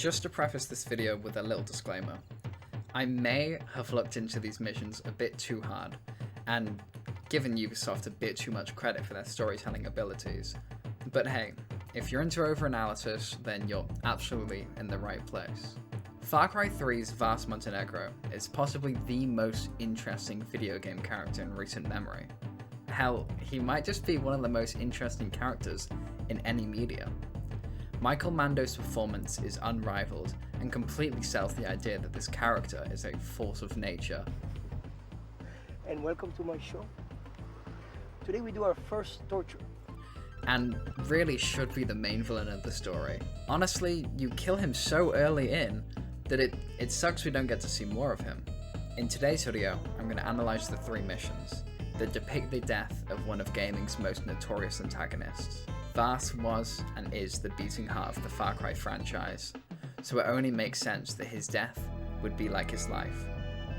Just to preface this video with a little disclaimer, I may have looked into these missions a bit too hard, and given Ubisoft a bit too much credit for their storytelling abilities. But hey, if you're into over-analysis, then you're absolutely in the right place. Far Cry 3's Vas Montenegro is possibly the most interesting video game character in recent memory. Hell, he might just be one of the most interesting characters in any media. Michael Mando's performance is unrivaled and completely sells the idea that this character is a force of nature. And welcome to my show. Today we do our first torture. And really should be the main villain of the story. Honestly, you kill him so early in that it sucks we don't get to see more of him. In today's video, I'm going to analyze the 3 missions that depict the death of one of gaming's most notorious antagonists. Vas was and is the beating heart of the Far Cry franchise, so it only makes sense that his death would be like his life,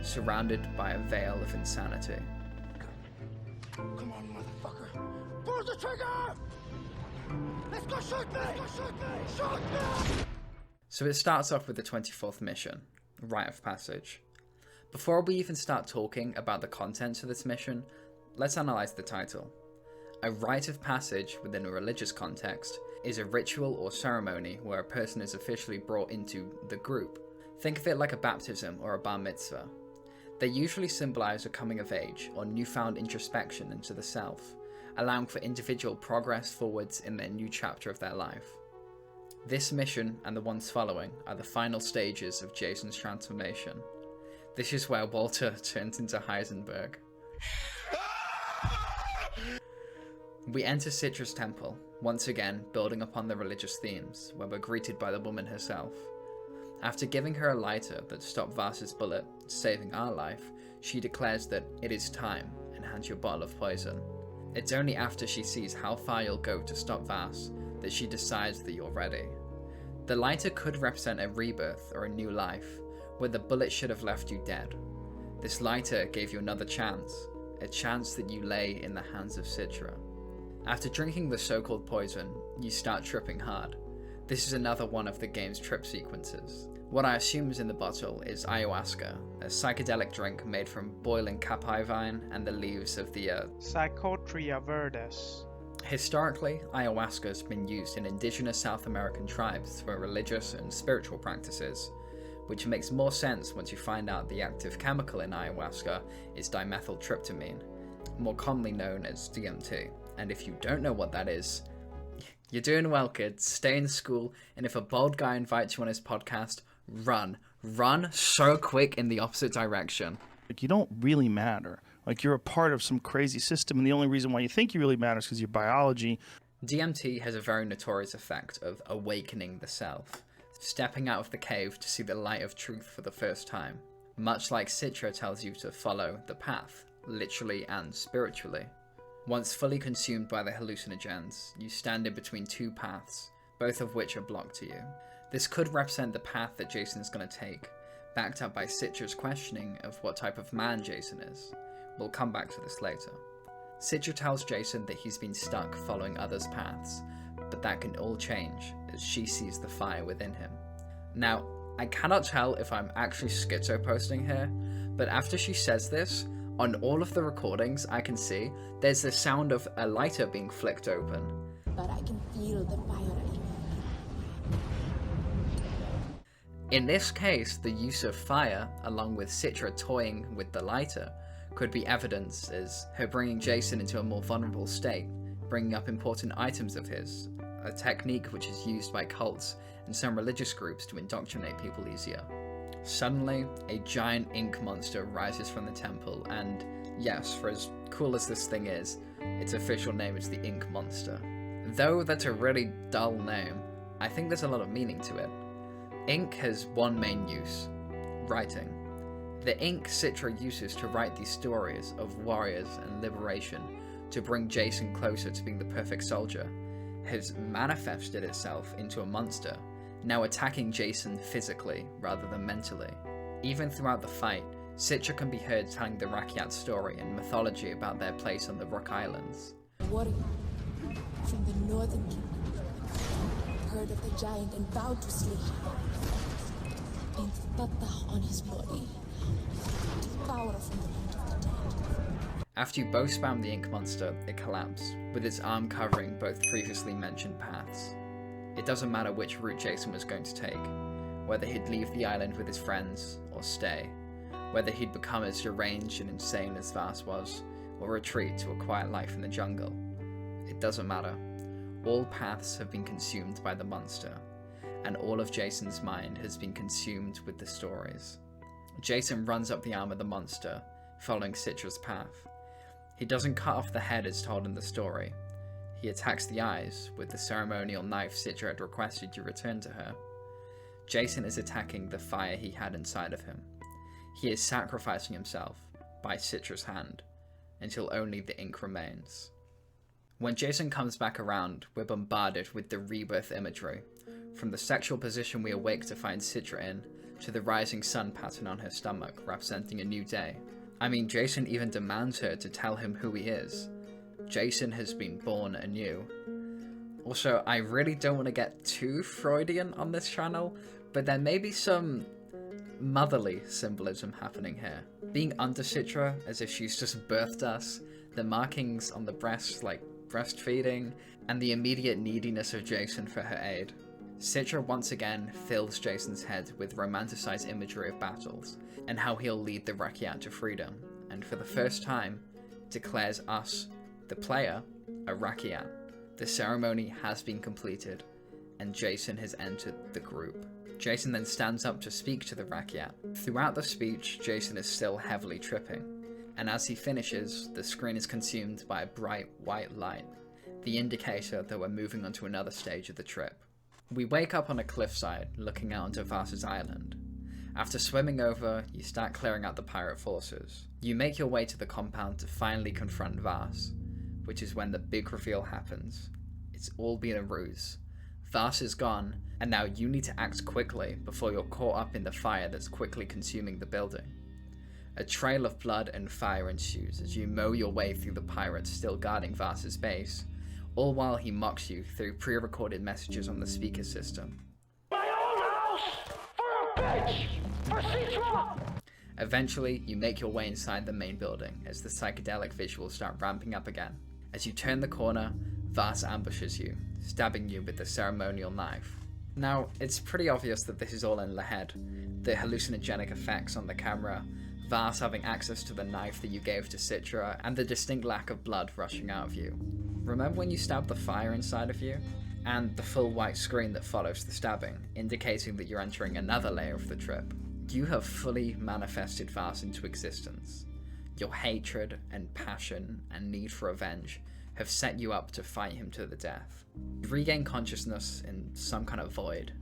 surrounded by a veil of insanity. Come on, motherfucker. Pull the trigger! Let's go shoot me! Shoot me! So it starts off with the 24th mission, Rite of Passage. Before we even start talking about the contents of this mission, let's analyze the title. A rite of passage within a religious context is a ritual or ceremony where a person is officially brought into the group. Think of it like a baptism or a bar mitzvah. They usually symbolize a coming of age or newfound introspection into the self, allowing for individual progress forwards in their new chapter of their life. This mission and the ones following are the final stages of Jason's transformation. This is where Walter turns into Heisenberg. We enter Citra's temple, once again building upon the religious themes, where we're greeted by the woman herself. After giving her a lighter that stopped Vas's bullet, saving our life, she declares that it is time and hands you a bottle of poison. It's only after she sees how far you'll go to stop Vas that she decides that you're ready. The lighter could represent a rebirth or a new life, where the bullet should have left you dead. This lighter gave you another chance, a chance that you lay in the hands of Citra. After drinking the so-called poison, you start tripping hard. This is another one of the game's trip sequences. What I assume is in the bottle is ayahuasca, a psychedelic drink made from boiling capai vine and the leaves of the Psychotria verdes. Historically, ayahuasca has been used in indigenous South American tribes for religious and spiritual practices, which makes more sense once you find out the active chemical in ayahuasca is dimethyltryptamine, more commonly known as DMT. And if you don't know what that is, you're doing well, kids. Stay in school, and if a bald guy invites you on his podcast, run. Run so quick in the opposite direction. Like, you don't really matter. Like, you're a part of some crazy system, and the only reason why you think you really matter is because your biology. DMT has a very notorious effect of awakening the self, stepping out of the cave to see the light of truth for the first time. Much like Citra tells you to follow the path, literally and spiritually. Once fully consumed by the hallucinogens, you stand in between 2 paths, both of which are blocked to you. This could represent the path that Jason is going to take, backed up by Citra's questioning of what type of man Jason is. We'll come back to this later. Citra tells Jason that he's been stuck following others' paths, but that can all change as she sees the fire within him. Now, I cannot tell if I'm actually schizo-posting here, but after she says this, on all of the recordings I can see, there's the sound of a lighter being flicked open. But I can feel the fire in me. In this case, the use of fire, along with Citra toying with the lighter, could be evidence as her bringing Jason into a more vulnerable state, bringing up important items of his, a technique which is used by cults and some religious groups to indoctrinate people easier. Suddenly, a giant ink monster rises from the temple, and yes, for as cool as this thing is, its official name is the Ink Monster. Though that's a really dull name, I think there's a lot of meaning to it. Ink has one main use: writing. The ink Citra uses to write these stories of warriors and liberation to bring Jason closer to being the perfect soldier has manifested itself into a monster, now attacking Jason physically rather than mentally. Even throughout the fight, Citra can be heard telling the Rakyat story and mythology about their place on the Rook Islands. Warrior from the northern kingdom heard of the giant and vowed to slay him. But on his body, power from the land of the dead. After you both spam the ink monster, it collapsed, with its arm covering both previously mentioned paths. It doesn't matter which route Jason was going to take, whether he'd leave the island with his friends or stay, whether he'd become as deranged and insane as Vas was, or retreat to a quiet life in the jungle. It doesn't matter. All paths have been consumed by the monster, and all of Jason's mind has been consumed with the stories. Jason runs up the arm of the monster, following Citra's path. He doesn't cut off the head as told in the story. He attacks the eyes with the ceremonial knife Citra had requested you return to her. Jason is attacking the fire he had inside of him. He is sacrificing himself by Citra's hand, until only the ink remains. When Jason comes back around, we're bombarded with the rebirth imagery, from the sexual position we awake to find Citra in, to the rising sun pattern on her stomach representing a new day. I mean, Jason even demands her to tell him who he is. Jason has been born anew. Also, I really don't want to get too Freudian on this channel, but there may be some motherly symbolism happening here. Being under Citra, as if she's just birthed us, the markings on the breast like breastfeeding, and the immediate neediness of Jason for her aid. Citra once again fills Jason's head with romanticized imagery of battles, and how he'll lead the Rakyat to freedom, and for the first time, declares us, the player, a Rakyat. The ceremony has been completed, and Jason has entered the group. Jason then stands up to speak to the Rakyat. Throughout the speech, Jason is still heavily tripping, and as he finishes, the screen is consumed by a bright white light, the indicator that we're moving on to another stage of the trip. We wake up on a cliffside, looking out onto Vas's island. After swimming over, you start clearing out the pirate forces. You make your way to the compound to finally confront Vas, which is when the big reveal happens. It's all been a ruse. Vas is gone, and now you need to act quickly before you're caught up in the fire that's quickly consuming the building. A trail of blood and fire ensues as you mow your way through the pirates still guarding Vas's base, all while he mocks you through pre-recorded messages on the speaker system. My own house! For a bitch! For Citra! Eventually, you make your way inside the main building as the psychedelic visuals start ramping up again. As you turn the corner, Vas ambushes you, stabbing you with the ceremonial knife. Now, it's pretty obvious that this is all in the head. The hallucinogenic effects on the camera, Vas having access to the knife that you gave to Citra, and the distinct lack of blood rushing out of you. Remember when you stabbed the fire inside of you? And the full white screen that follows the stabbing, indicating that you're entering another layer of the trip. You have fully manifested Vas into existence. Your hatred and passion and need for revenge have set you up to fight him to the death. You regain consciousness in some kind of void,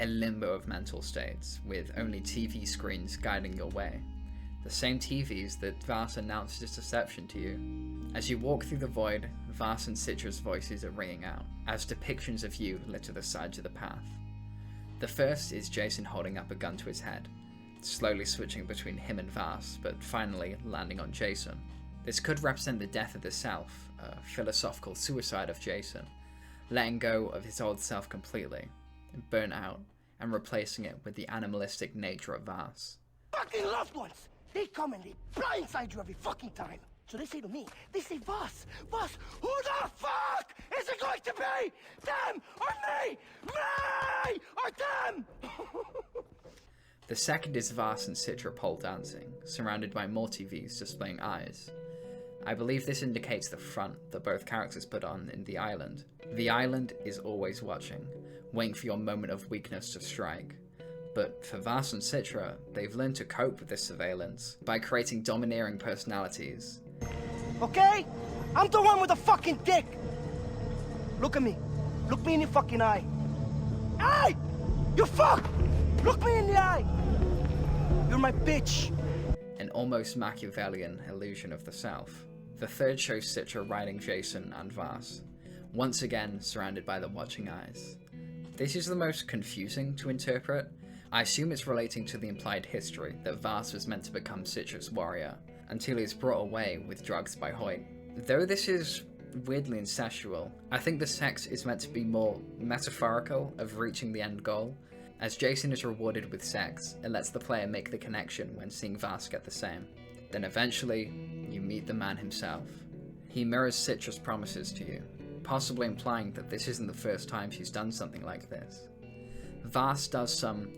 a limbo of mental states, with only TV screens guiding your way. The same TVs that Vas announced his deception to you. As you walk through the void, Vas and Citra's voices are ringing out, as depictions of you litter the sides of the path. The first is Jason holding up a gun to his head, slowly switching between him and Vas, but finally landing on Jason. This could represent the death of the self, a philosophical suicide of Jason, letting go of his old self completely, burnt out, and replacing it with the animalistic nature of Vas. Fucking loved ones! They come and they blindside you every fucking time. So they say to me, they say, Vas, who the fuck is it going to be? Them or me? Me or them? The second is Vas and Citra pole dancing, surrounded by more TVs displaying eyes. I believe this indicates the front that both characters put on in the island. The island is always watching, waiting for your moment of weakness to strike. But for Vas and Citra, they've learned to cope with this surveillance by creating domineering personalities. Okay? I'm the one with the fucking dick! Look at me. Look me in the fucking eye. Hey! You fuck! Look me in the eye! You're my bitch! An almost Machiavellian illusion of the self. The third shows Citra riding Jason and Vas, once again surrounded by the watching eyes. This is the most confusing to interpret. I assume it's relating to the implied history that Vas was meant to become Citra's warrior, until he is brought away with drugs by Hoyt. Though this is weirdly incestual, I think the sex is meant to be more metaphorical of reaching the end goal, As Jason is rewarded with sex, it lets the player make the connection when seeing Vaas get the same. Then eventually, you meet the man himself. He mirrors Citra's promises to you, possibly implying that this isn't the first time she's done something like this. Vaas does some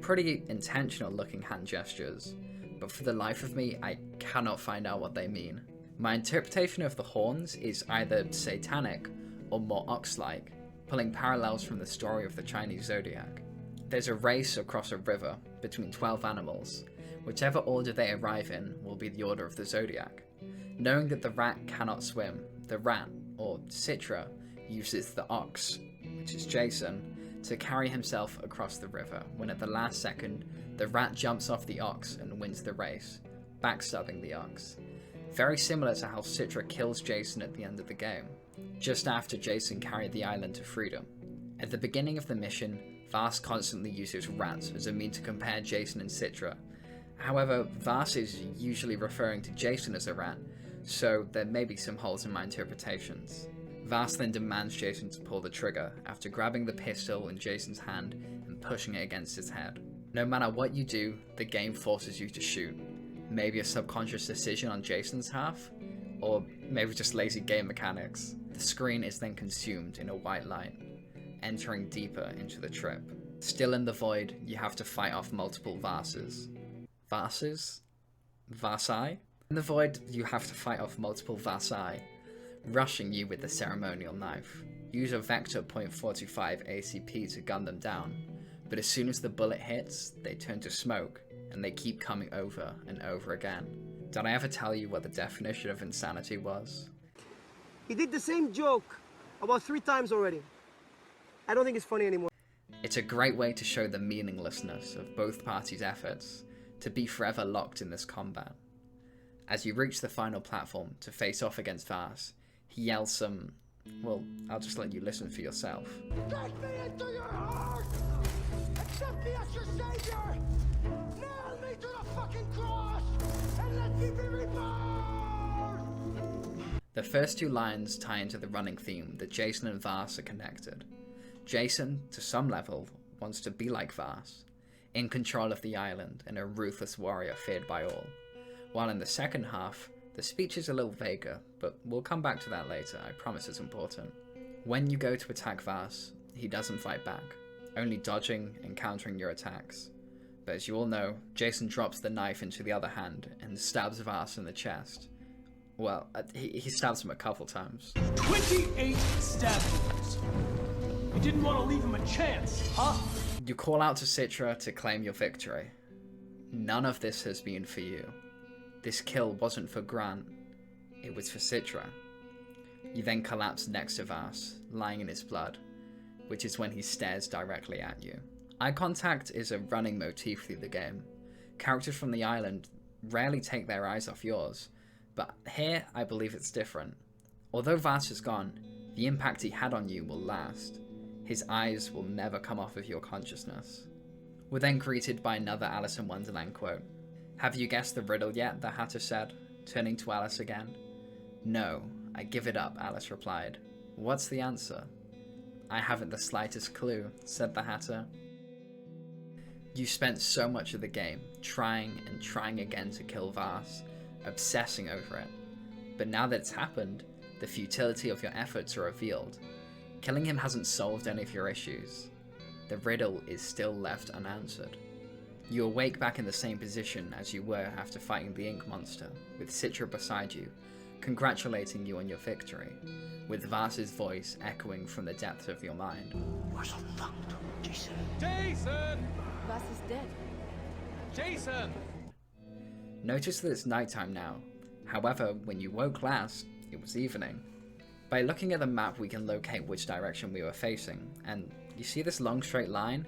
pretty intentional looking hand gestures, but for the life of me, I cannot find out what they mean. My interpretation of the horns is either satanic or more ox-like, pulling parallels from the story of the Chinese zodiac. There's a race across a river between 12 animals. Whichever order they arrive in will be the order of the zodiac. Knowing that the rat cannot swim, the rat, or Citra, uses the ox, which is Jason, to carry himself across the river, when at the last second, the rat jumps off the ox and wins the race, backstabbing the ox. Very similar to how Citra kills Jason at the end of the game, just after Jason carried the island to freedom. At the beginning of the mission, Vaas constantly uses rats as a mean to compare Jason and Citra. However, Vaas is usually referring to Jason as a rat, so there may be some holes in my interpretations. Vaas then demands Jason to pull the trigger after grabbing the pistol in Jason's hand and pushing it against his head. No matter what you do, the game forces you to shoot. Maybe a subconscious decision on Jason's half, or maybe just lazy game mechanics. The screen is then consumed in a white light, entering deeper into the trip. Still in the void, you have to fight off multiple Vaases. Vaases? Vaasai? In the void, you have to fight off multiple Vaasai, rushing you with the ceremonial knife. Use a Vector .425 ACP to gun them down, but as soon as the bullet hits, they turn to smoke, and they keep coming over and over again. Did I ever tell you what the definition of insanity was? He did the same joke about 3 times already. I don't think it's funny anymore. It's a great way to show the meaninglessness of both parties' efforts to be forever locked in this combat. As you reach the final platform to face off against Vaas, he yells some... well, I'll just let you listen for yourself. Take me into your heart! Accept me as your savior! Nail me to the fucking cross! And let me be reborn! The first 2 lines tie into the running theme that Jason and Vaas are connected. Jason, to some level, wants to be like Vaas, in control of the island and a ruthless warrior feared by all. While in the second half, the speech is a little vaguer, but we'll come back to that later, I promise it's important. When you go to attack Vaas, he doesn't fight back, only dodging and countering your attacks. But as you all know, Jason drops the knife into the other hand and stabs Vaas in the chest. Well, he stabs him a couple times. 28 stab wounds. You didn't want to leave him a chance, huh? You call out to Citra to claim your victory. None of this has been for you. This kill wasn't for Grant, it was for Citra. You then collapse next to Vaas, lying in his blood, which is when he stares directly at you. Eye contact is a running motif through the game. Characters from the island rarely take their eyes off yours, but here I believe it's different. Although Vaas is gone, the impact he had on you will last. His eyes will never come off of your consciousness. We're then greeted by another Alice in Wonderland quote. "Have you guessed the riddle yet?" the Hatter said, turning to Alice again. "No, I give it up," Alice replied. "What's the answer?" "I haven't the slightest clue," said the Hatter. You spent so much of the game trying and trying again to kill Vaas, obsessing over it. But now that it's happened, the futility of your efforts are revealed. Killing him hasn't solved any of your issues. The riddle is still left unanswered. You awake back in the same position as you were after fighting the ink monster, with Citra beside you, congratulating you on your victory, with Vaas's voice echoing from the depths of your mind. We're so fucked, Jason. Jason! Vaas is dead. Jason! Notice that it's nighttime now. However, when you woke last, it was evening. By looking at the map, we can locate which direction we were facing, and you see this long straight line?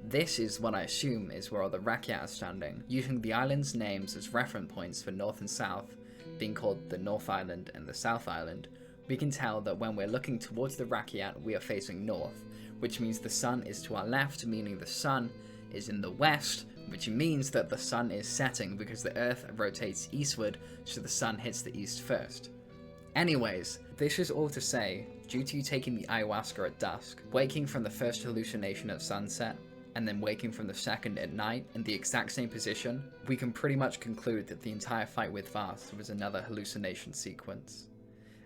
This is what I assume is where all the Rakyat are standing, using the island's names as reference points for north and south, being called the North Island and the South Island. We can tell that when we're looking towards the Rakyat, we are facing north, which means the sun is to our left, meaning the sun is in the west, which means that the sun is setting because the earth rotates eastward, so the sun hits the east first. Anyways, this is all to say, due to you taking the ayahuasca at dusk, waking from the first hallucination at sunset, and then waking from the second at night in the exact same position, we can pretty much conclude that the entire fight with Vas was another hallucination sequence.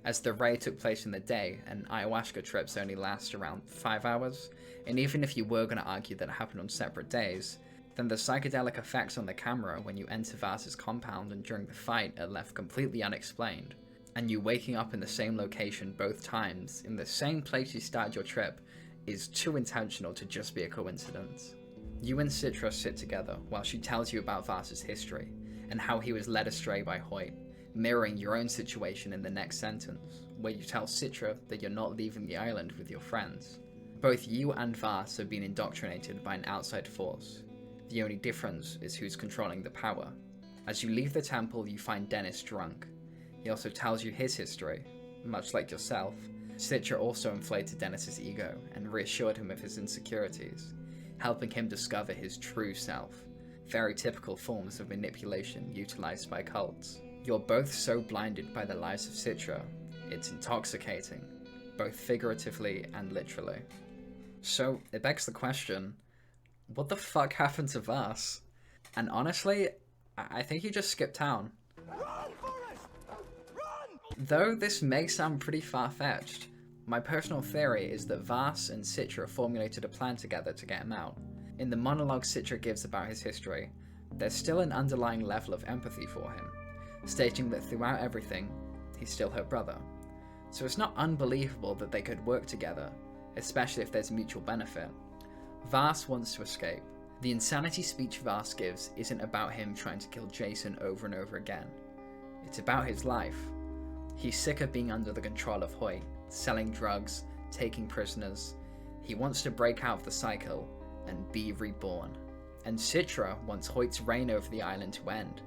As the raid took place in the day, and ayahuasca trips only last around 5 hours, and even if you were going to argue that it happened on separate days, then the psychedelic effects on the camera when you enter Vas's compound and during the fight are left completely unexplained, and you waking up in the same location both times, in the same place you started your trip, is too intentional to just be a coincidence. You and Citra sit together while she tells you about Vas's history, and how he was led astray by Hoyt, mirroring your own situation in the next sentence, where you tell Citra that you're not leaving the island with your friends. Both you and Vas have been indoctrinated by an outside force. The only difference is who's controlling the power. As you leave the temple, you find Dennis drunk. He also tells you his history. Much like yourself, Citra also inflated Dennis's ego and reassured him of his insecurities, helping him discover his true self. Very typical forms of manipulation utilized by cults. You're both so blinded by the lies of Citra, it's intoxicating, both figuratively and literally. So it begs the question, what the fuck happened to Vas? And honestly, I think he just skipped town. Run, Forrest! Run! Though this may sound pretty far-fetched, my personal theory is that Vas and Citra formulated a plan together to get him out. In the monologue Citra gives about his history, there's still an underlying level of empathy for him, stating that throughout everything, he's still her brother. So it's not unbelievable that they could work together, especially if there's mutual benefit. Vas wants to escape. The insanity speech Vas gives isn't about him trying to kill Jason over and over again. It's about his life. He's sick of being under the control of Hoyt, selling drugs, taking prisoners. He wants to break out of the cycle and be reborn. And Citra wants Hoyt's reign over the island to end.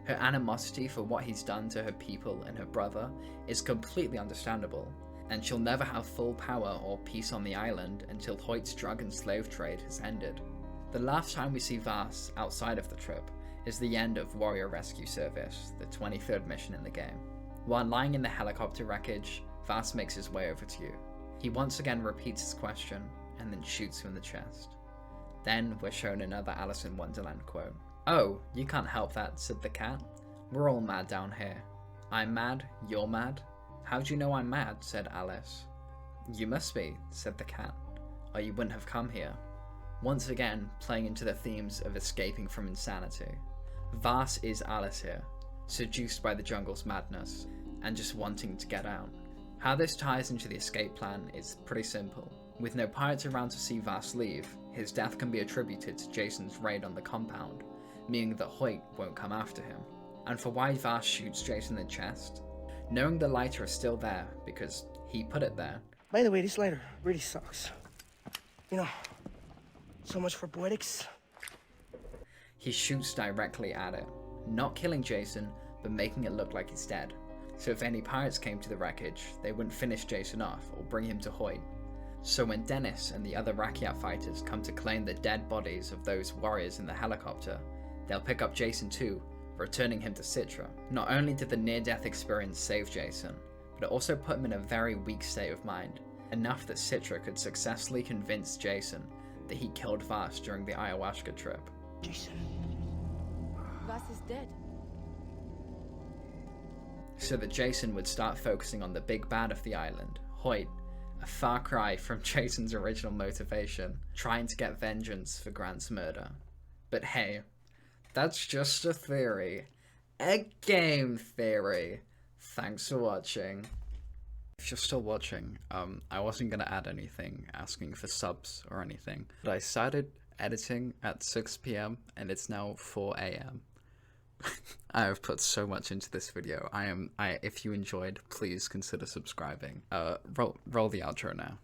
Her animosity for what he's done to her people and her brother is completely understandable, and she'll never have full power or peace on the island until Hoyt's drug and slave trade has ended. The last time we see Vas outside of the trip is the end of Warrior Rescue Service, the 23rd mission in the game. While lying in the helicopter wreckage, Vas makes his way over to you. He once again repeats his question, and then shoots you in the chest. Then we're shown another Alice in Wonderland quote. "Oh, you can't help that," said the cat. "We're all mad down here. I'm mad, you're mad. How do you know I'm mad?" said Alice. "You must be," said the cat, "or you wouldn't have come here." Once again, playing into the themes of escaping from insanity. Vas is Alice here, seduced by the jungle's madness, and just wanting to get out. How this ties into the escape plan is pretty simple. With no pirates around to see Vas leave, his death can be attributed to Jason's raid on the compound, meaning that Hoyt won't come after him. And for why Vas shoots Jason in the chest? Knowing the lighter is still there, because he put it there. By the way, this lighter really sucks. You know, so much for poetics. He shoots directly at it, not killing Jason, but making it look like he's dead. So if any pirates came to the wreckage, they wouldn't finish Jason off or bring him to Hoyt. So when Dennis and the other Rakyat fighters come to claim the dead bodies of those warriors in the helicopter, they'll pick up Jason too, returning him to Citra. Not only did the near-death experience save Jason, but it also put him in a very weak state of mind, enough that Citra could successfully convince Jason that he killed Vas during the ayahuasca trip. Jason. Vas is dead. So that Jason would start focusing on the big bad of the island, Hoyt, a far cry from Jason's original motivation, trying to get vengeance for Grant's murder. But hey, that's just a theory. A game theory. Thanks for watching. If you're still watching, I wasn't gonna add anything asking for subs or anything, but I started editing at 6 p.m. and it's now 4 a.m. I have put so much into this video. If you enjoyed, please consider subscribing. Roll the outro now.